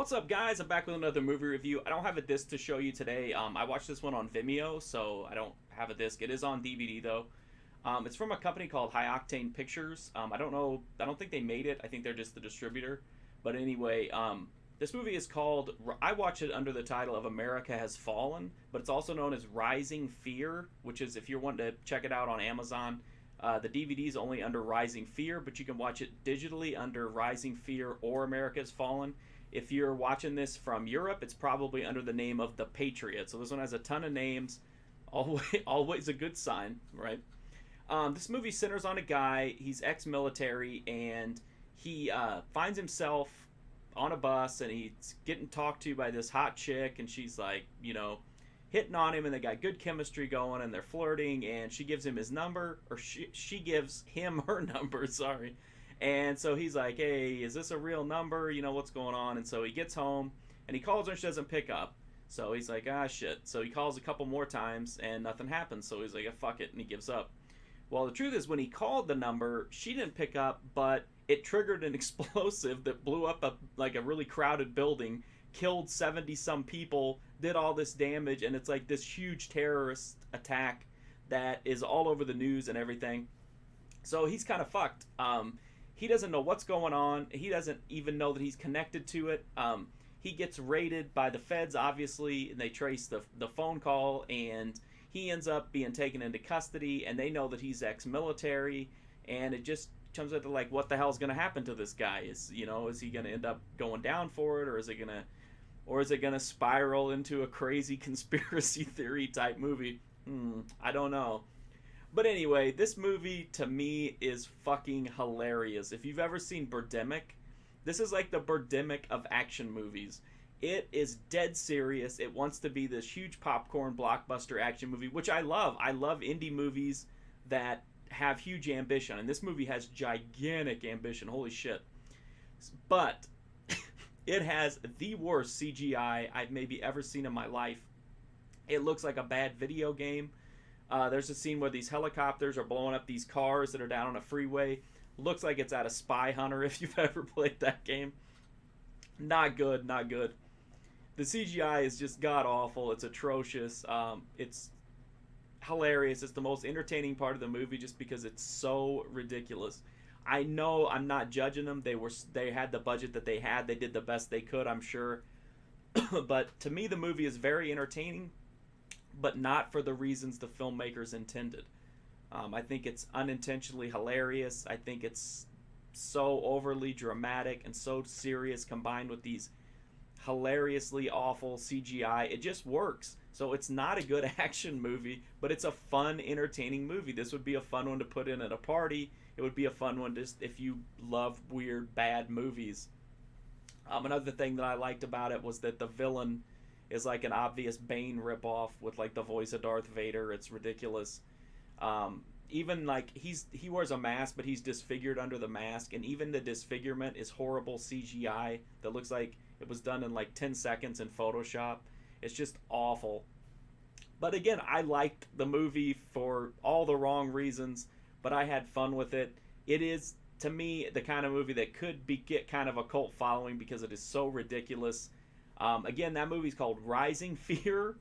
What's up, guys? I'm back with another movie review. I don't have a disc to show you today. I watched this one on Vimeo, so I don't have a disc. It is on DVD though. It's from a company called High Octane Pictures. I don't know. I don't think they made it. I think they're just the distributor. But anyway, this movie is called. I watch it under the title of America Has Fallen, but it's also known as Rising Fear, which is if you're wanting to check it out on Amazon. The DVD is only under Rising Fear, but you can watch it digitally under Rising Fear or America Has Fallen. If you're watching this from Europe, it's probably under the name of The Patriot. So this one has a ton of names. Always a good sign, right? This movie centers on a guy. He's ex-military, and he finds himself on a bus, and he's getting talked to by this hot chick, and she's like, hitting on him, and they got good chemistry going, and they're flirting, and she gives him his number, or she gives him her number, sorry. And so he's like, hey, is this a real number? What's going on? And so he gets home, and he calls her, and she doesn't pick up. So he's like, ah, shit. So he calls a couple more times, and nothing happens. So he's like, fuck it, and he gives up. Well, the truth is, when he called the number, she didn't pick up, but it triggered an explosive that blew up a really crowded building, killed 70-some people, did all this damage, and it's like this huge terrorist attack that is all over the news and everything. So he's kind of fucked. He doesn't know what's going on. He doesn't even know that he's connected to it. He gets raided by the feds, obviously, and they trace the phone call, and he ends up being taken into custody, and they know that he's ex-military, and it just comes out to like, what the hell's going to happen to this guy? Is he going to end up going down for it, or is it going to spiral into a crazy conspiracy theory type movie? I don't know. But anyway, this movie, to me, is fucking hilarious. If you've ever seen Birdemic, this is like the Birdemic of action movies. It is dead serious. It wants to be this huge popcorn blockbuster action movie, which I love. I love indie movies that have huge ambition, and this movie has gigantic ambition. Holy shit. But it has the worst CGI I've maybe ever seen in my life. It looks like a bad video game. There's a scene where these helicopters are blowing up these cars that are down on a freeway. Looks like it's out of Spy Hunter if you've ever played that game. Not good, not good. The CGI is just god-awful. It's atrocious. It's hilarious. It's the most entertaining part of the movie just because it's so ridiculous. I know I'm not judging them. They had the budget that they had. They did the best they could, I'm sure. But to me, the movie is very entertaining, but not for the reasons the filmmakers intended. I think it's unintentionally hilarious. I think it's so overly dramatic and so serious combined with these hilariously awful CGI. It just works. So it's not a good action movie, but it's a fun, entertaining movie. This would be a fun one to put in at a party. It would be a fun one just if you love weird, bad movies. Another thing that I liked about it was that the villain is like an obvious Bane ripoff with like the voice of Darth Vader. It's ridiculous. Even like he wears a mask, but he's disfigured under the mask, and even the disfigurement is horrible CGI that looks like it was done in like 10 seconds in Photoshop. It's just awful. But again, I liked the movie for all the wrong reasons, but I had fun with it. It is, to me, the kind of movie that could get kind of a cult following because it is so ridiculous. Again, that movie's called Rising Fear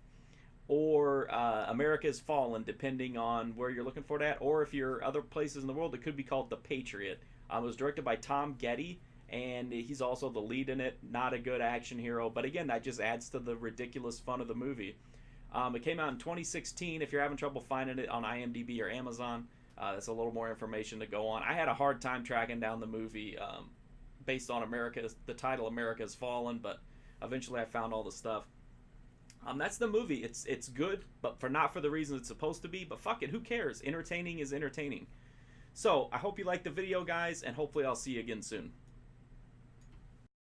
or America Has Fallen, depending on where you're looking for it at. Or if you're other places in the world, it could be called The Patriot. It was directed by Tom Getty, and he's also the lead in it. Not a good action hero, but again, that just adds to the ridiculous fun of the movie. It came out in 2016. If you're having trouble finding it on IMDb or Amazon, that's a little more information to go on. I had a hard time tracking down the movie based on the title America Has Fallen, but eventually I found all the stuff. That's the movie. It's good, but not for the reasons it's supposed to be. But fuck it, who cares? Entertaining is entertaining. So I hope you liked the video, guys, and hopefully I'll see you again soon.